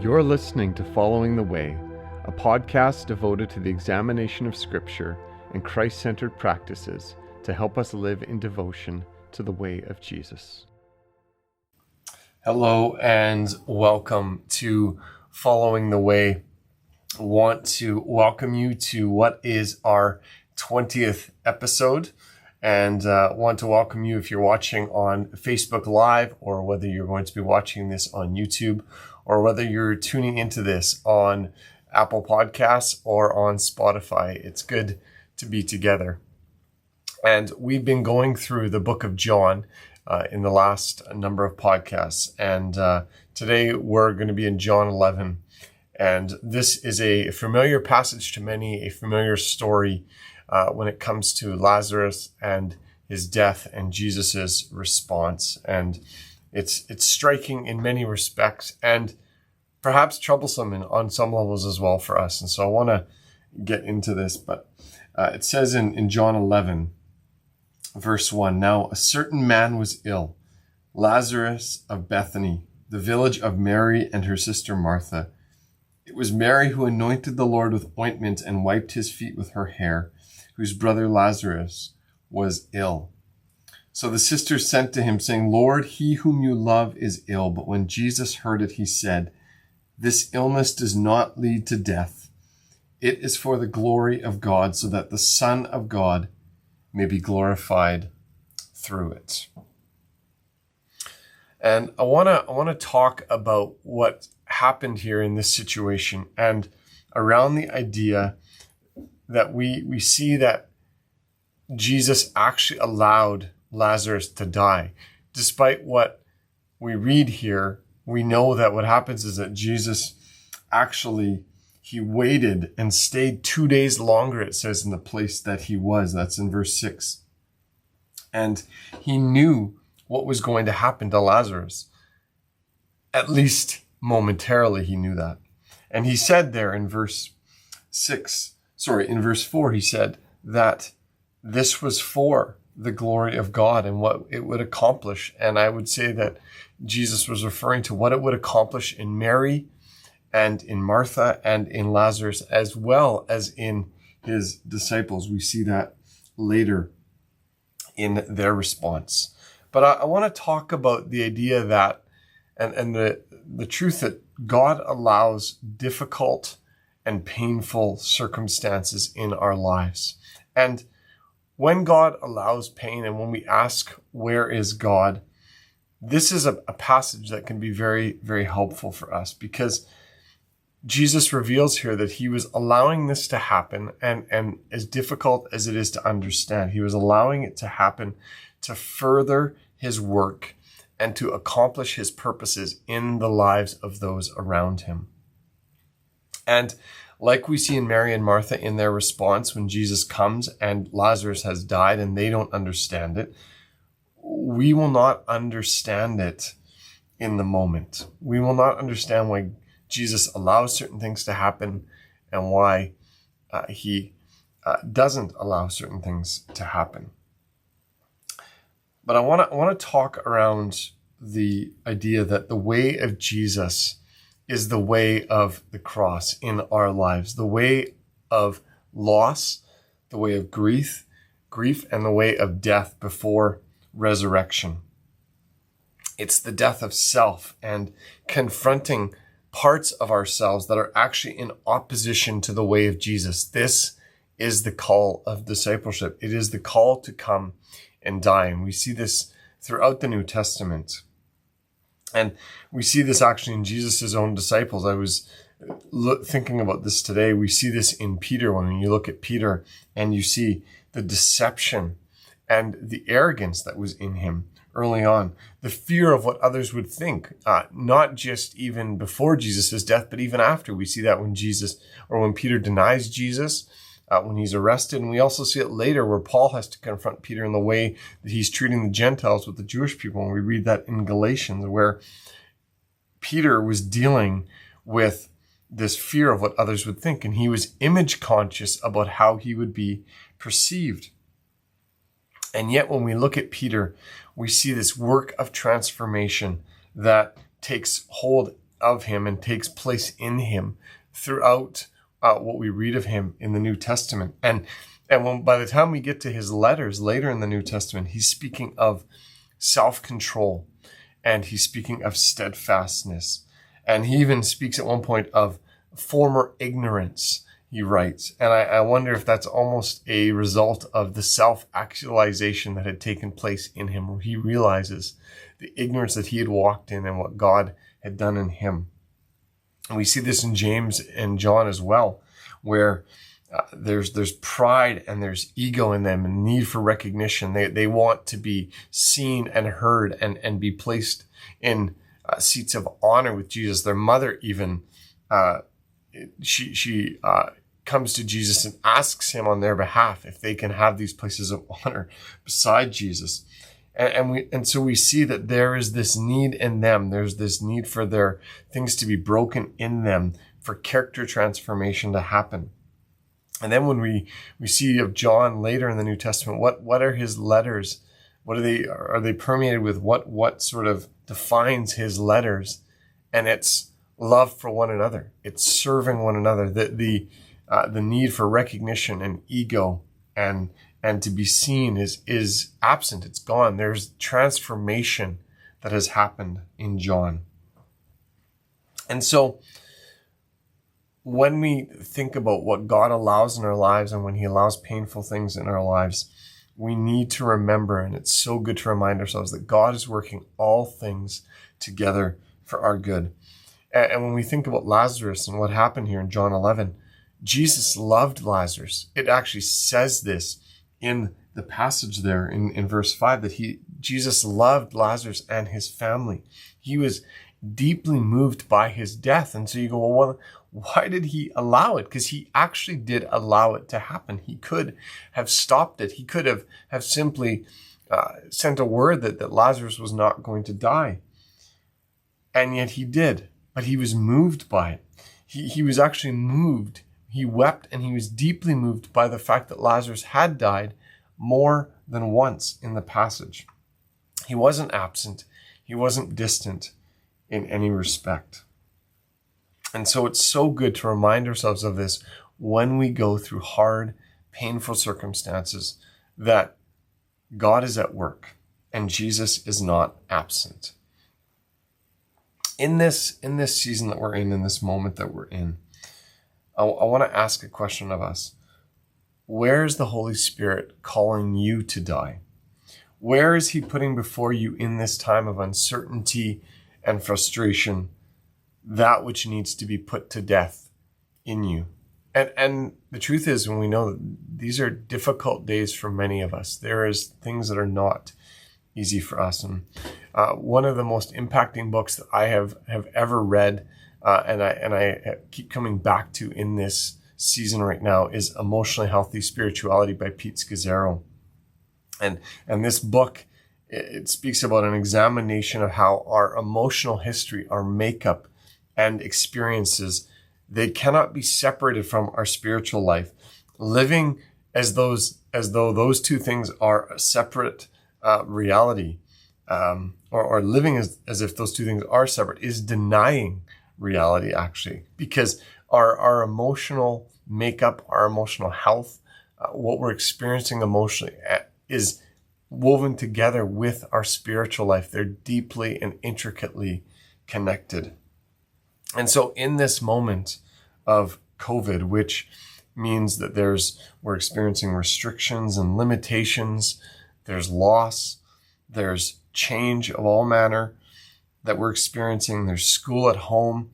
You're listening to Following the Way, a podcast devoted to the examination of Scripture and Christ-centered practices to help us live in devotion to the way of Jesus. Hello and welcome to Following the Way. I want to welcome you to what is our 20th episode, and want to welcome you if you're watching on Facebook Live, or whether you're going to be watching this on YouTube, or whether you're tuning into this on Apple Podcasts or on Spotify. It's good to be together. And we've been going through the book of John in the last number of podcasts. And today we're going to be in John 11. And this is a familiar passage to many, a familiar story when it comes to Lazarus and his death and Jesus's response. And it's striking in many respects and perhaps troublesome on some levels as well for us. And so I want to get into this, but it says in John 11, verse 1, "Now a certain man was ill, Lazarus of Bethany, the village of Mary and her sister Martha. It was Mary who anointed the Lord with ointment and wiped his feet with her hair, whose brother Lazarus was ill. So the sisters sent to him, saying, 'Lord, he whom you love is ill.' But when Jesus heard it, he said, 'This illness does not lead to death. It is for the glory of God, so that the Son of God may be glorified through it.'" And I want to talk about what happened here in this situation, and around the idea that we see that Jesus actually allowed Lazarus to die. Despite what we read here, we know that what happens is that Jesus actually, he waited and stayed 2 days longer, it says, in the place that he was. That's in verse 6. And he knew what was going to happen to Lazarus. At least momentarily, he knew that. And he said there in verse 4, he said that this was for the glory of God and what it would accomplish. And I would say that Jesus was referring to what it would accomplish in Mary and in Martha and in Lazarus, as well as in his disciples. We see that later in their response. But I want to talk about the idea that, and the truth that God allows difficult and painful circumstances in our lives. And when God allows pain, and when we ask, where is God? This is a passage that can be very, very helpful for us, because Jesus reveals here that he was allowing this to happen, and as difficult as it is to understand, he was allowing it to happen to further his work and to accomplish his purposes in the lives of those around him. And like we see in Mary and Martha in their response when Jesus comes and Lazarus has died and they don't understand it, we will not understand it in the moment. We will not understand why Jesus allows certain things to happen and why he doesn't allow certain things to happen. But I want to talk around the idea that the way of Jesus is the way of the cross in our lives, the way of loss, the way of grief, and the way of death before resurrection. It's the death of self and confronting parts of ourselves that are actually in opposition to the way of Jesus. This is the call of discipleship. It is the call to come and die. And we see this throughout the New Testament. And we see this actually in Jesus' own disciples. I was thinking about this today. We see this in Peter when you look at Peter and you see the deception and the arrogance that was in him early on. The fear of what others would think, not just even before Jesus' death, but even after. We see that when Peter denies Jesus, when he's arrested. And we also see it later where Paul has to confront Peter in the way that he's treating the Gentiles with the Jewish people. And we read that in Galatians, where Peter was dealing with this fear of what others would think. And he was image conscious about how he would be perceived. And yet when we look at Peter, we see this work of transformation that takes hold of him and takes place in him throughout what we read of him in the New Testament. And by the time we get to his letters later in the New Testament, he's speaking of self-control, and he's speaking of steadfastness. And he even speaks at one point of former ignorance, he writes. And I wonder if that's almost a result of the self-actualization that had taken place in him, where he realizes the ignorance that he had walked in and what God had done in him. And we see this in James and John as well, where there's pride and there's ego in them and need for recognition. They want to be seen and heard and be placed in seats of honor with Jesus. Their mother even, she comes to Jesus and asks him on their behalf if they can have these places of honor beside Jesus. And so we see that there is this need in them. There's this need for their things to be broken in them, for character transformation to happen. And then when we see of John later in the New Testament, what are his letters? What are they permeated with? What sort of defines his letters? And it's love for one another. It's serving one another. The need for recognition and ego and to be seen is absent. It's gone. There's transformation that has happened in John. And so when we think about what God allows in our lives and when he allows painful things in our lives, we need to remember, and it's so good to remind ourselves, that God is working all things together for our good. And when we think about Lazarus and what happened here in John 11, Jesus loved Lazarus. It actually says this in the passage there in verse 5, that Jesus loved Lazarus and his family. He was deeply moved by his death. And so you go, well, why did he allow it? Because he actually did allow it to happen. He could have stopped it. He could have simply sent a word that Lazarus was not going to die. And yet he did. But he was moved by it. He was actually moved. He wept, and he was deeply moved by the fact that Lazarus had died more than once in the passage. He wasn't absent. He wasn't distant in any respect. And so it's so good to remind ourselves of this when we go through hard, painful circumstances, that God is at work and Jesus is not absent. In this season that we're in this moment that we're in, I want to ask a question of us. Where is the Holy Spirit calling you to die? Where is he putting before you in this time of uncertainty and frustration that which needs to be put to death in you? And the truth is, when we know that these are difficult days for many of us, there is things that are not easy for us. And one of the most impacting books that I have ever read, and I keep coming back to in this season right now, is Emotionally Healthy Spirituality by Pete Scazzaro. And this book, it speaks about an examination of how our emotional history, our makeup and experiences, they cannot be separated from our spiritual life. Living as though those two things are a separate reality, or living as if those two things are separate, is denying reality, actually, because our emotional makeup, our emotional health, what we're experiencing emotionally is woven together with our spiritual life. They're deeply and intricately connected. And so in this moment of COVID, which means that we're experiencing restrictions and limitations, there's loss, there's change of all manner that we're experiencing, there's school at home,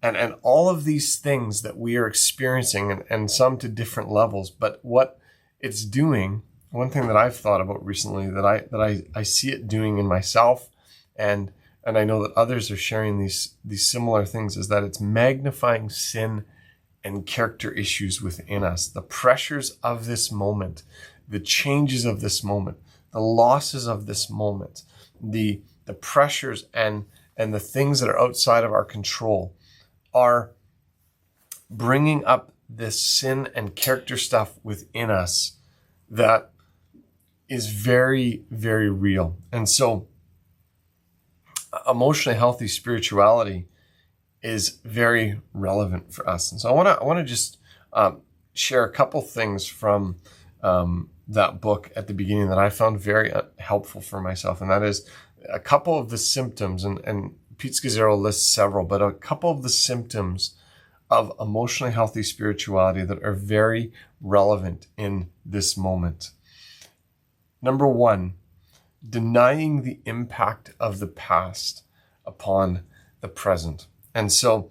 and all of these things that we are experiencing, and some to different levels. But what it's doing, one thing that I've thought about recently, that I see it doing in myself, and I know that others are sharing these similar things, is that it's magnifying sin and character issues within us. The pressures of this moment, the changes of this moment, the losses of this moment, the pressures and the things that are outside of our control are bringing up this sin and character stuff within us that is very, very real. And so emotionally healthy spirituality is very relevant for us. And so I want to just share a couple things from that book at the beginning that I found very helpful for myself. And that is a couple of the symptoms, and Pete Scazzero lists several, but a couple of the symptoms of emotionally healthy spirituality that are very relevant in this moment. Number one, denying the impact of the past upon the present. And so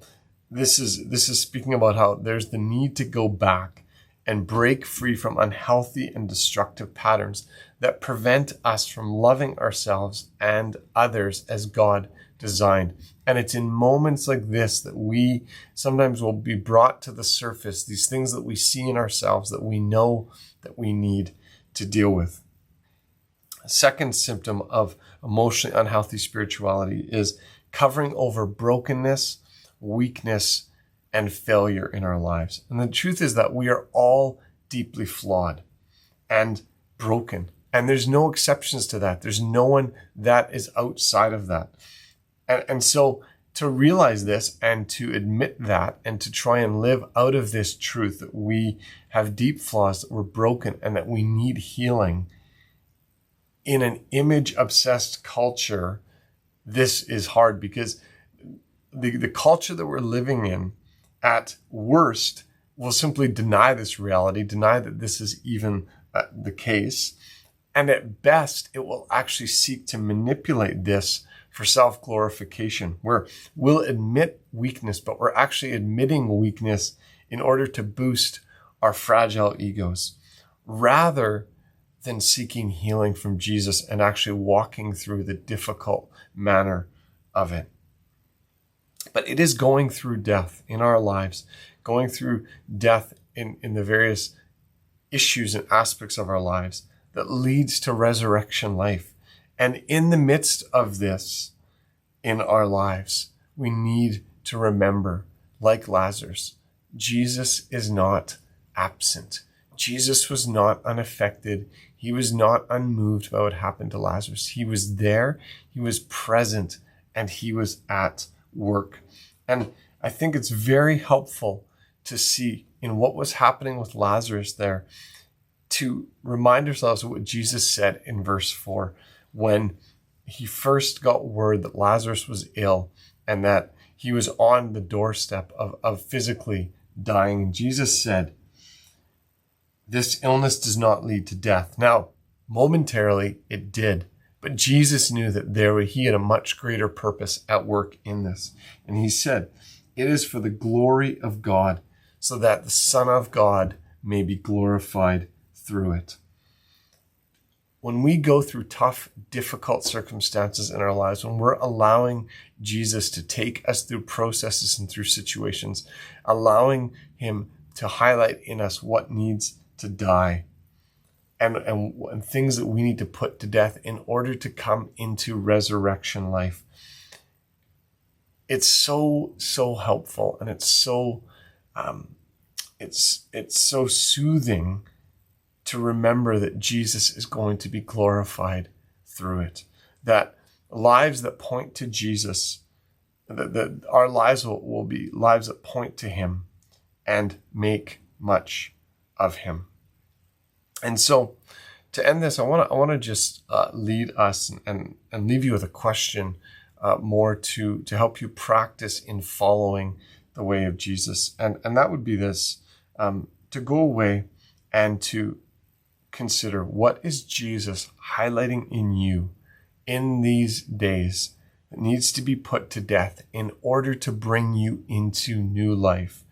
this is speaking about how there's the need to go back and break free from unhealthy and destructive patterns that prevent us from loving ourselves and others as God designed. And it's in moments like this that we sometimes will be brought to the surface, these things that we see in ourselves that we know that we need to deal with. A second symptom of emotionally unhealthy spirituality is covering over brokenness, weakness, and failure in our lives. And the truth is that we are all deeply flawed and broken. And there's no exceptions to that. There's no one that is outside of that. And so to realize this and to admit that and to try and live out of this truth that we have deep flaws, that we're broken, and that we need healing in an image-obsessed culture, this is hard because the culture that we're living in, at worst, will simply deny this reality, deny that this is even the case. And at best, it will actually seek to manipulate this for self-glorification, where we'll admit weakness, but we're actually admitting weakness in order to boost our fragile egos, rather than seeking healing from Jesus and actually walking through the difficult manner of it. But it is going through death in our lives, going through death in the various issues and aspects of our lives that leads to resurrection life. And in the midst of this in our lives, we need to remember, like Lazarus, Jesus is not absent. Jesus was not unaffected. He was not unmoved by what happened to Lazarus. He was there, he was present, and he was at work. And I think it's very helpful to see in what was happening with Lazarus there, to remind ourselves of what Jesus said in verse 4, when he first got word that Lazarus was ill and that he was on the doorstep of physically dying. Jesus said, "This illness does not lead to death." Now, momentarily it did, but Jesus knew that he had a much greater purpose at work in this. And he said, "It is for the glory of God, so that the Son of God may be glorified through it." When we go through tough, difficult circumstances in our lives, when we're allowing Jesus to take us through processes and through situations, allowing him to highlight in us what needs to die and things that we need to put to death in order to come into resurrection life, it's so helpful, and it's so soothing to remember that Jesus is going to be glorified through it. That lives that point to Jesus, that our lives will be lives that point to him and make much of him. And so to end this, I want to just lead us and leave you with a question more to help you practice in following the way of Jesus. And that would be this, to go away and to consider, what is Jesus highlighting in you in these days that needs to be put to death in order to bring you into new life,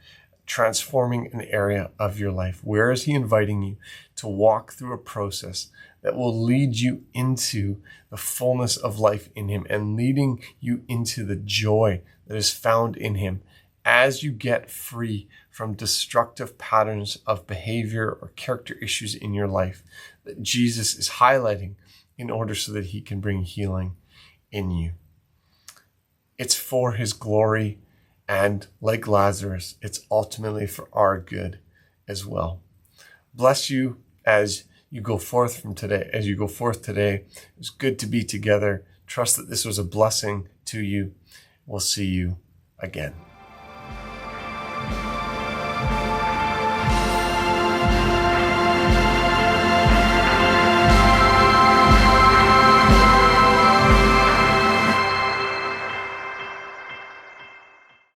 transforming an area of your life? Where is he inviting you to walk through a process that will lead you into the fullness of life in him and leading you into the joy that is found in him as you get free from destructive patterns of behavior or character issues in your life that Jesus is highlighting in order so that he can bring healing in you? It's for his glory, and like Lazarus, it's ultimately for our good as well. Bless you as you go forth today. It's good to be together. Trust that this was a blessing to you. We'll see you again.